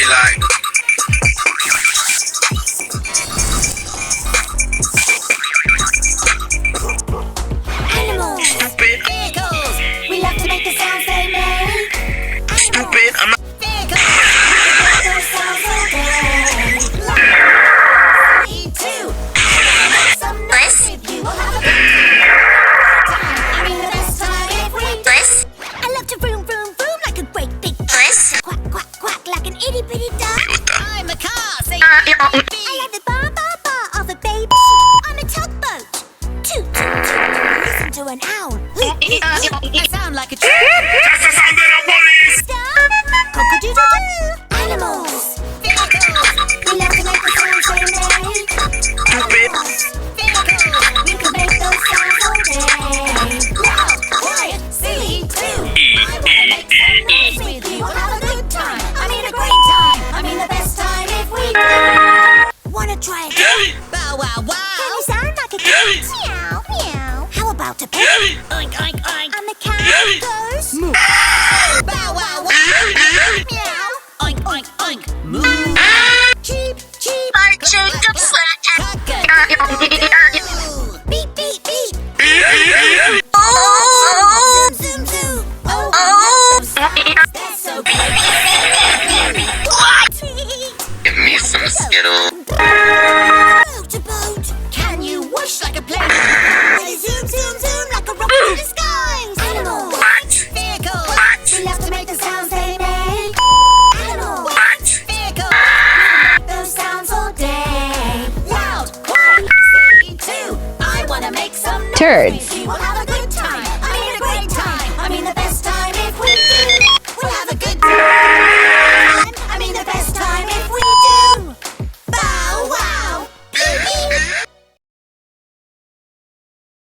like. Animals. Stupid. Vehicles. We love to make the sounds they make. Stupid. I'm not. Vehicles. Those sounds all day. Me too. Some noise with you. We'll have a good time. I mean the best time if we I love to vroom vroom vroom like a great big quack quack quack like an itty bitty duck. I'm a car, say I like the bar bar bar of a baby sheep. I'm a tugboat. Toot toot toot. Listen to an owl. Hoot hoot hoot. I sound like a tree. That's the sound of the police. Cock-a-doodle-doo. Animals. Vehicles. We love to make the sounds they make. Stupid. Vehicles. We can make those sounds all day. Loud, quiet, silly too. I wanna make some noise with you. We'll have a good time. I mean a great time. I mean the best time if we wanna try it. Bow wow wow. Can you sound like a cat? Meow meow. How about a pig? Oink oink oink. And the cat goes moo. Bow wow wow. Meow. Oink oink oink. Moo. Cheep cheep. Cock-a-doodle-doo. Beep beep beep. Zoom zoom zoom. Oh. That's so great. Tweet. Give me some Skittles. Boat to boat. Can you whoosh like a plane? Ready zoom zoom zoom like a rocket in the skies. Animals. Vehicles. We love to make the sounds they make. Animals. Vehicles. Make those sounds all day. Loud, quiet, silly too. I wanna make some noise. Turds.